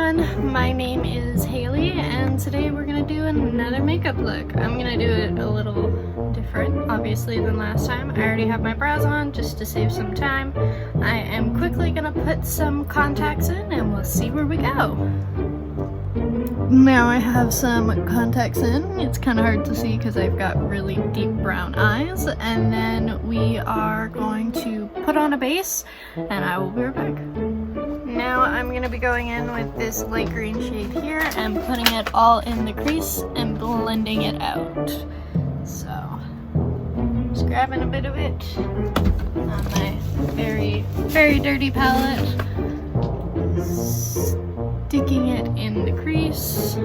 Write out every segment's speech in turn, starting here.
everyone, my name is Haley and today we're going to do another makeup look. I'm going to do it a little different, obviously, than last time. I already have my brows on just to save some time. I am quickly going to put some contacts in and we'll see where we go. Now I have some contacts in. It's kind of hard to see because I've got really deep brown eyes. And then we are going to put on a base and I will be right back. Now I'm going to be going in with this light green shade here and putting it all in the crease and blending it out. So, just grabbing a bit of it on my very, very dirty palette, sticking it in the crease.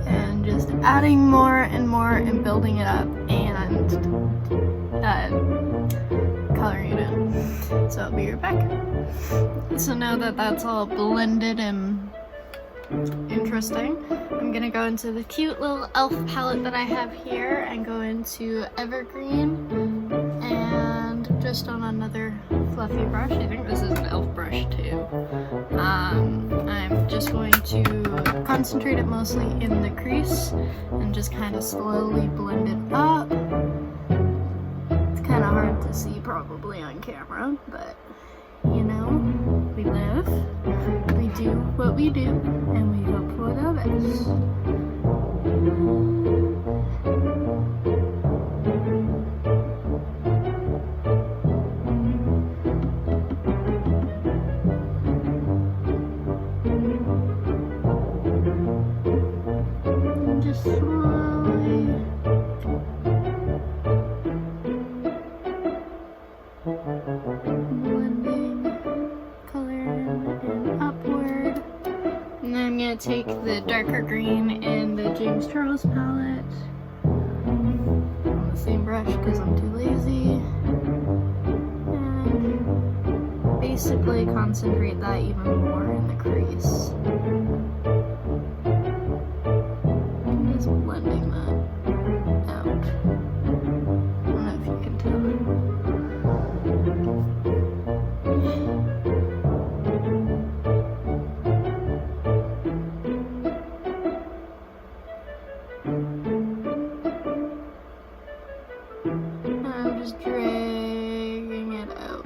And just adding more and more and building it up and coloring it in. So I'll be right back. So now that that's all blended and interesting, I'm gonna go into the cute little e.l.f. palette that I have here and go into Evergreen and just on another fluffy brush. I think this is an e.l.f. brush too. I'm just going to concentrate it mostly in the crease and just kind of slowly blend it up. Kind of hard to see probably on camera, but you know, we live, we do what we do, and we hope for the best. Just slowly blending color and upward. And then I'm going to take the darker green in the James Charles palette on the same brush because I'm too lazy. And basically concentrate that even more in the crease. And just blending that out. I don't know if you can tell. I'm just dragging it out.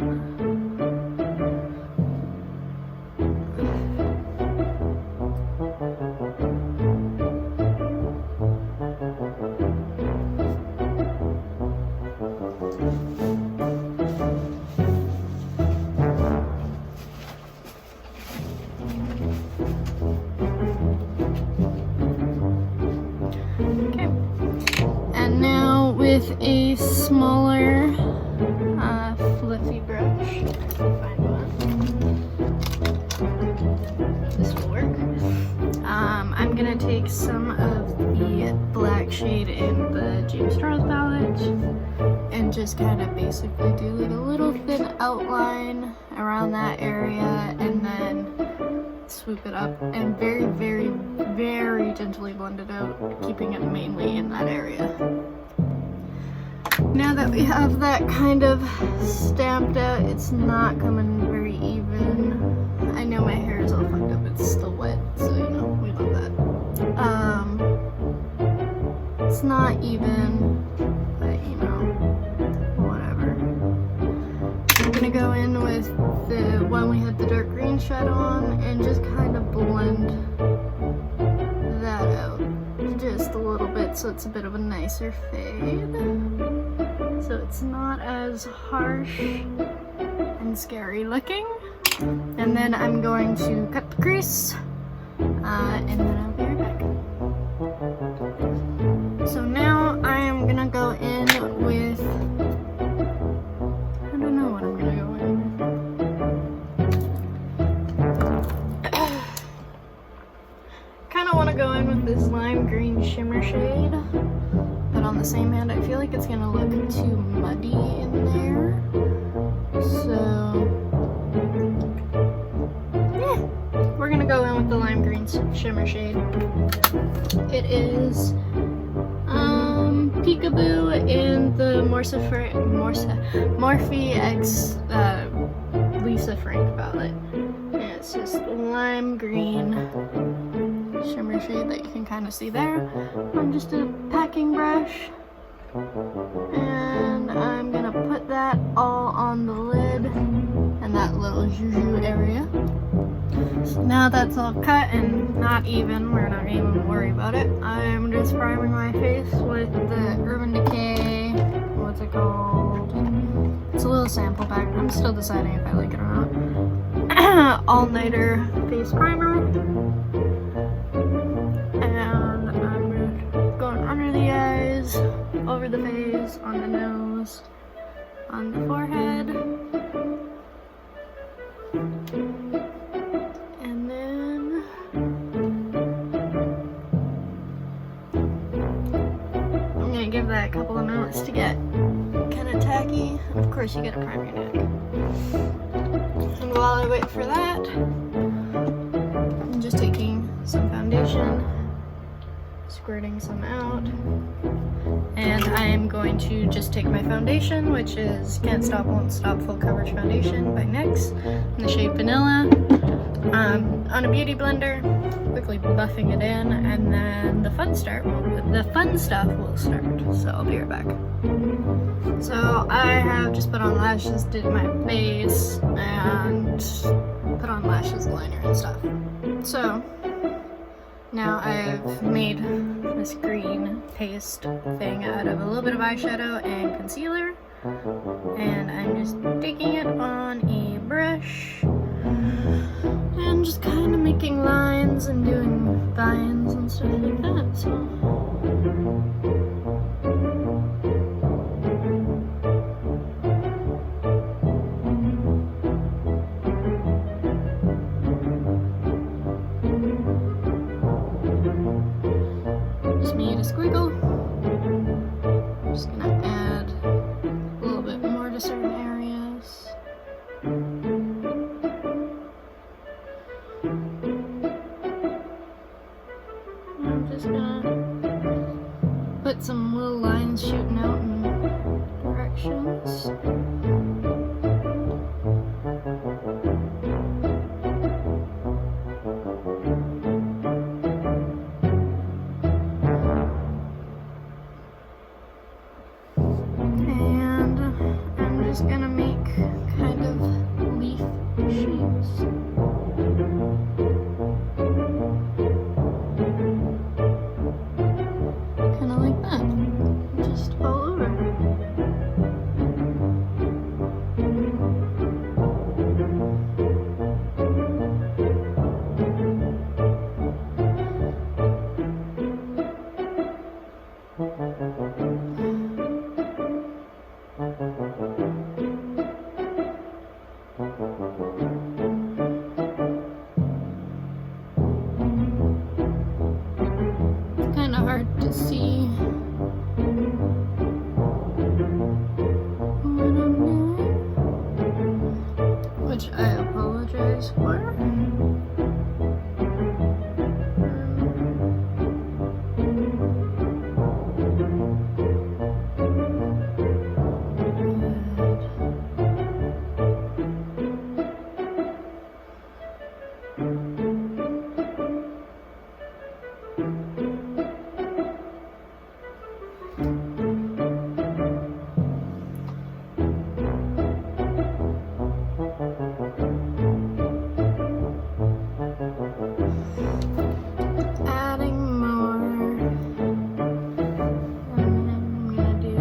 With a smaller fluffy brush, find one. This will work. I'm gonna take some of the black shade in the James Charles palette and just kind of basically do like a little thin outline around that area and then swoop it up and very, very, very gently blend it out, keeping it mainly in that area. Now that we have that kind of stamped out, it's not coming very even. I know my hair is all fucked up, it's still wet, so you know, we love that. It's not even, but you know, whatever. I'm gonna go in with the one we had the dark green shade on and just kind of blend that out just a little bit so it's a bit of a nicer fade. So it's not as harsh and scary looking. And then I'm going to cut the crease and then I'll be right back. So now I am gonna go in with, I don't know what I'm gonna go in with. Kind of want to go in with this lime green shimmer shade. But on the same hand, I feel like it's gonna look too muddy in there. So, yeah, we're gonna go in with the lime green shimmer shade. It is peekaboo in the Morphe X Lisa Frank palette. And it's just lime green shimmer shade that you can kind of see there on just a packing brush. And I'm gonna put that all on the lid and that little juju area. So now that's all cut and not even, we're not gonna even worry about it. I'm just priming my face with the Urban Decay, what's it called? It's a little sample pack. I'm still deciding if I like it or not. All-nighter face primer. And I'm going under the eyes, over the face, on the nose, on the forehead. And then I'm gonna give that a couple of minutes to get kind of tacky. Of course you gotta prime your neck. And while I wait for that, I'm just taking some foundation, squirting some out, and I am going to just take my foundation, which is Can't Stop Won't Stop Full Coverage Foundation by NYX in the shade Vanilla, on a beauty blender, quickly buffing it in, and then the fun stuff will start. So I'll be right back. So I have just put on lashes, did my base, and put on lashes, liner, and stuff. So now I've made this green paste thing out of a little bit of eyeshadow and concealer, and I'm just taking it on a brush and just kind of making lines and doing vines and stuff like that. So just made a squiggle. I'm just gonna add a little bit more to certain areas. I'm just gonna put some little lines shooting out in directions. And I'm just gonna make kind of leaf shapes. Kind of like that, just all over. It's kind of hard to see what I'm doing, which I apologize for. Adding more, and then I'm gonna do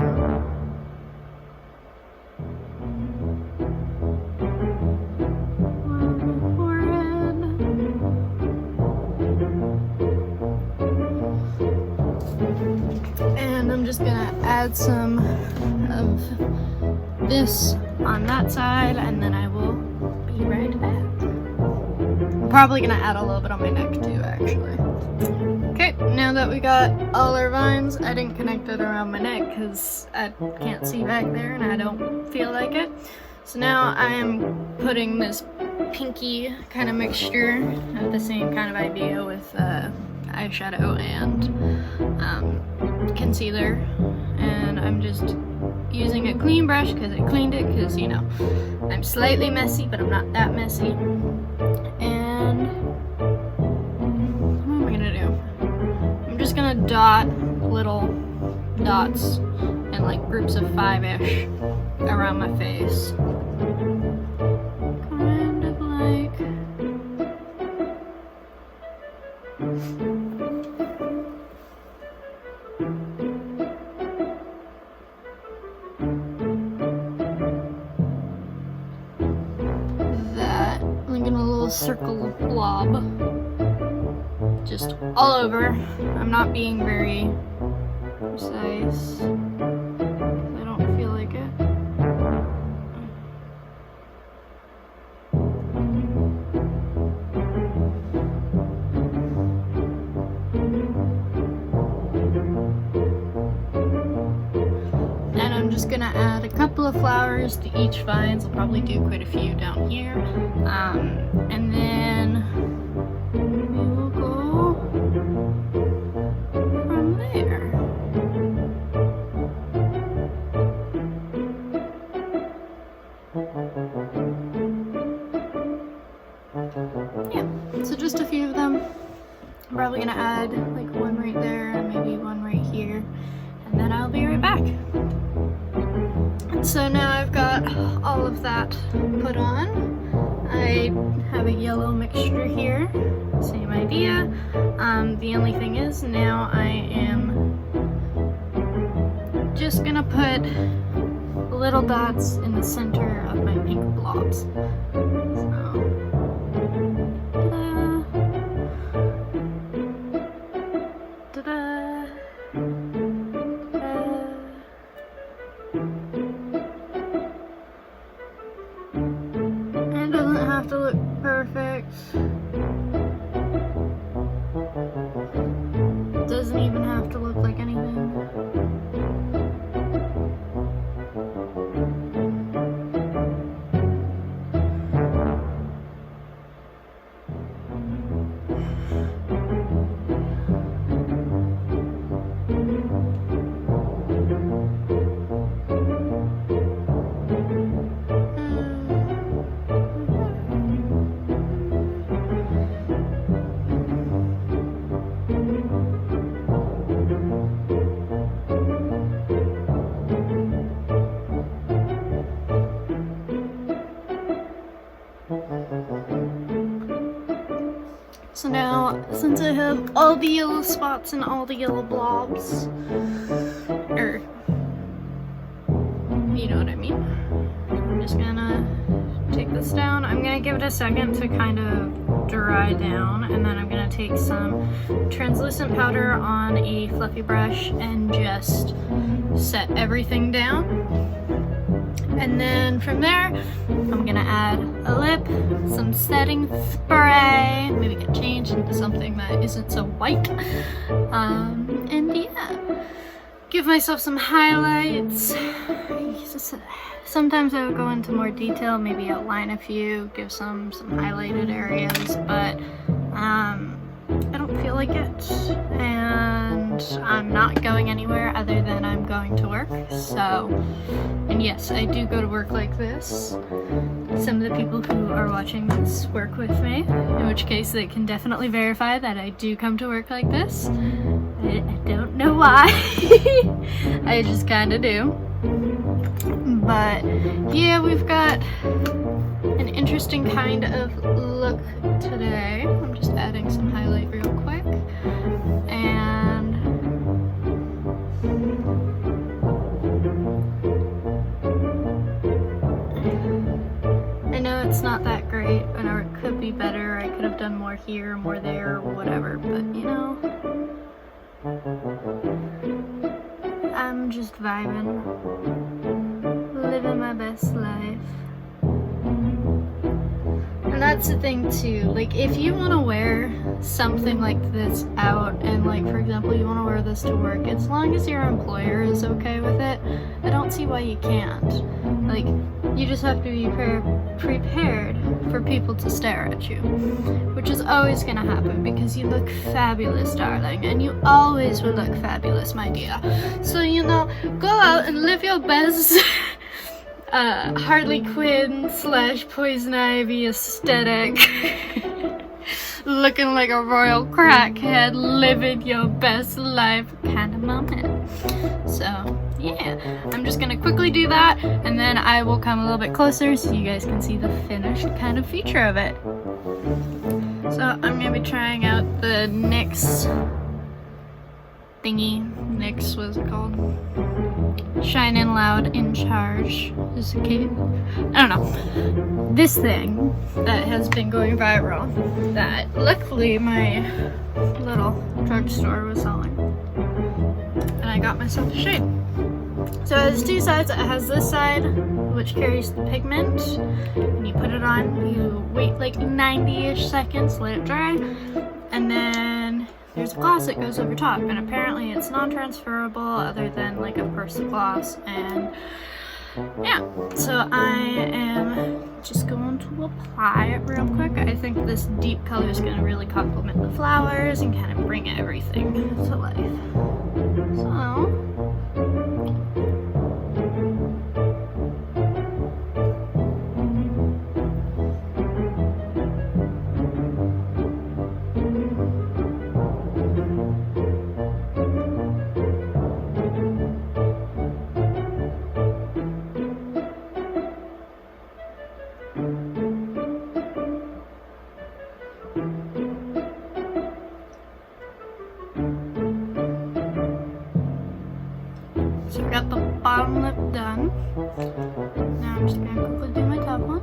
on the forehead. And I'm just gonna add some of this on that side, and then I will be right back. I'm probably gonna add a little bit on my neck too, actually. Okay, now that we got all our vines, I didn't connect it around my neck because I can't see back there and I don't feel like it. So now I am putting this pinky kind of mixture of the same kind of idea with eyeshadow and concealer, and I'm just using a clean brush because I cleaned it, because you know I'm slightly messy, but I'm not that messy. And what am I gonna do? I'm just gonna dot little dots in like groups of 5-ish around my face. Kind of like that, like in a little circle blob, just all over. I'm not being very precise. I don't feel like it. And I'm just gonna add a couple of flowers to each vines. I'll probably do quite a few down here. And then we will go from there. Yeah, so just a few of them. I'm probably gonna add like one right there and maybe one right here, and then I'll be right back. So now I've got all of that put on. I have a yellow mixture here, same idea. The only thing is now I am just gonna put little dots in the center of my pink blobs. So, ta-da! It doesn't have to look perfect. It doesn't even have to look like anything. So now, since I have all the yellow spots and all the yellow blobs, or you know what I mean, I'm just gonna take this down. I'm gonna give it a second to kind of dry down, and then I'm gonna take some translucent powder on a fluffy brush and just set everything down. And then from there, I'm gonna add a lip, some setting spray, maybe get changed into something that isn't so white. And yeah, give myself some highlights. Sometimes I would go into more detail, maybe outline a few, give some highlighted areas, but I don't feel like it, and I'm not going anywhere other than I'm going to work. So, and yes, I do go to work like this. Some of the people who are watching this work with me, in which case they can definitely verify that I do come to work like this. I don't know why. I just kind of do. But yeah, we've got an interesting kind of look today. I'm just adding some highlight real quick. And I know it's not that great, or it could be better. I could have done more here, more there, or whatever, but you know, I'm just vibing, living my best life. And that's the thing too, like if you want to wear something like this out, and like for example you want to wear this to work, as long as your employer is okay with it, I don't see why you can't. Like You just have to be prepared for people to stare at you, which is always gonna happen because you look fabulous, darling, and you always will look fabulous, my dear. So, you know, go out and live your best Harley Quinn / Poison Ivy aesthetic. Looking like a royal crackhead, living your best life kind of moment. So, yeah, I'm just gonna quickly do that, and then I will come a little bit closer so you guys can see the finished kind of feature of it. So, I'm gonna be trying out the NYX thingy. NYX, what is it called? Shine In Loud In Charge. Is it okay? I don't know. This thing that has been going viral that luckily my little drugstore was selling. And I got myself a shade. So it has two sides. It has this side which carries the pigment, and you put it on, you wait like 90-ish seconds, let it dry, and then there's a gloss that goes over top, and apparently it's non-transferable other than, like, of course, the gloss. And yeah, so I am just going to apply it real quick. I think this deep color is going to really complement the flowers and kind of bring everything to life. So I got the bottom lip done. Now I'm just going to quickly do my top one.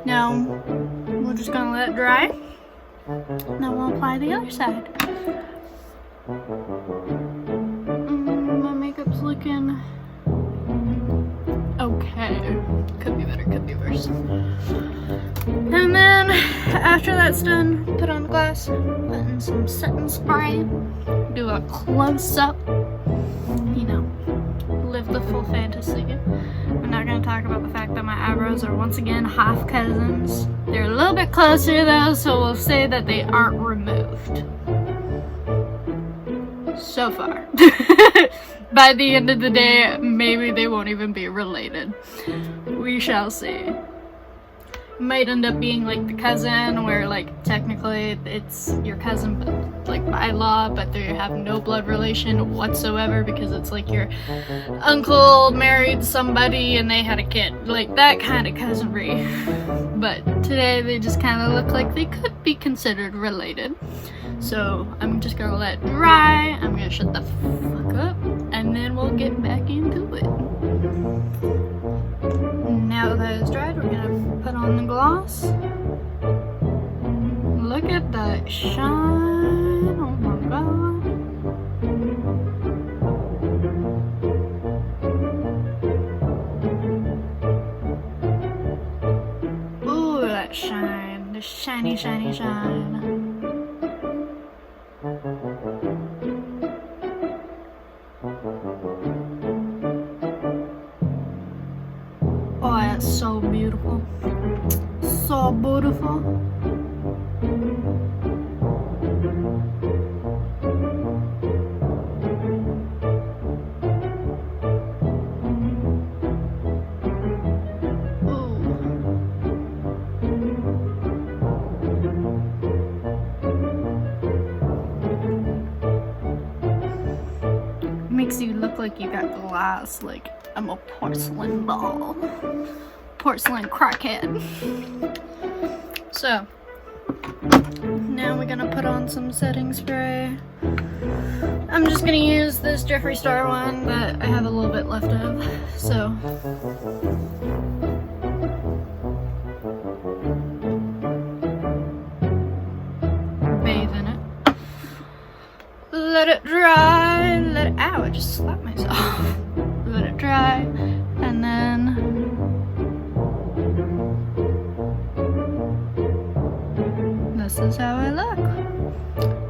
Now, we're just gonna let it dry. Now we'll apply the other side. My makeup's looking okay. Could be better, could be worse. And then, after that's done, put on the glass, put in some setting spray, do a close-up, you know, live the full fantasy. We're not going to talk about the fact that my eyebrows are once again half cousins. They're a little bit closer though, so we'll say that they aren't removed. So far. By the end of the day, maybe they won't even be related. We shall see. Might end up being like the cousin, where like technically it's your cousin, but like by law, but they have no blood relation whatsoever because it's like your uncle married somebody and they had a kid, like that kind of cousinry. But today they just kind of look like they could be considered related. So I'm just gonna let it dry, I'm gonna shut the fuck up, and then we'll get back into it. Now that it's dried, we're gonna put on the gloss. Look at that shine, oh my god. Ooh, that shine, the shiny, shiny shine. Oh, that's so beautiful. So beautiful. Makes you look like you got glass, like I'm a porcelain doll. Porcelain crackhead. So, Now we're gonna put on some setting spray. I'm just gonna use this Jeffree Star one that I have a little bit left of, so. Bathe in it. Let it dry, ow, I just slapped myself. Let it dry, and then this is how I look.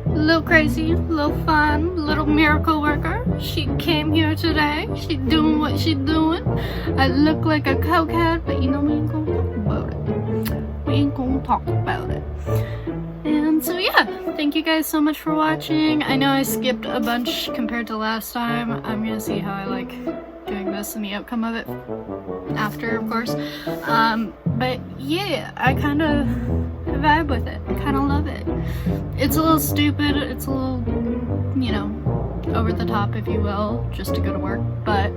A little crazy, a little fun, little miracle worker. She came here today. She doing what she doing. I look like a cokehead, but you know we ain't gonna talk about it. We ain't gonna talk about it. And so yeah, thank you guys so much for watching. I know I skipped a bunch compared to last time. I'm gonna see how I like doing this and the outcome of it after, of course. But yeah, I kind of vibe with it. I kind of love it. It's a little stupid. It's a little, you know, over the top, if you will, just to go to work. But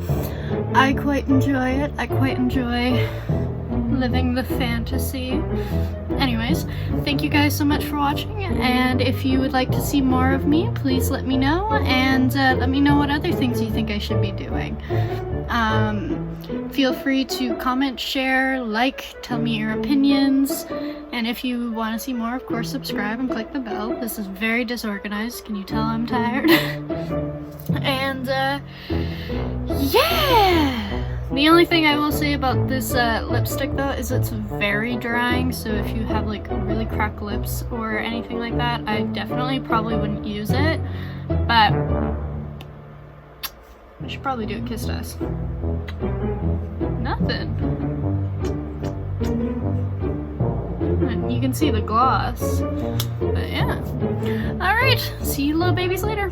I quite enjoy it. I quite enjoy living the fantasy. Anyways, thank you guys so much for watching, and if you would like to see more of me, please let me know, and let me know what other things you think I should be doing. Feel free to comment, share, like, tell me your opinions, and if you want to see more, of course, subscribe and click the bell. This is very disorganized. Can you tell I'm tired? And yeah! The only thing I will say about this lipstick though is it's very drying, so if you have like really cracked lips or anything like that, I definitely probably wouldn't use it, but I should probably do a kiss test. Nothing. You can see the gloss, but yeah. Alright, see you little babies later.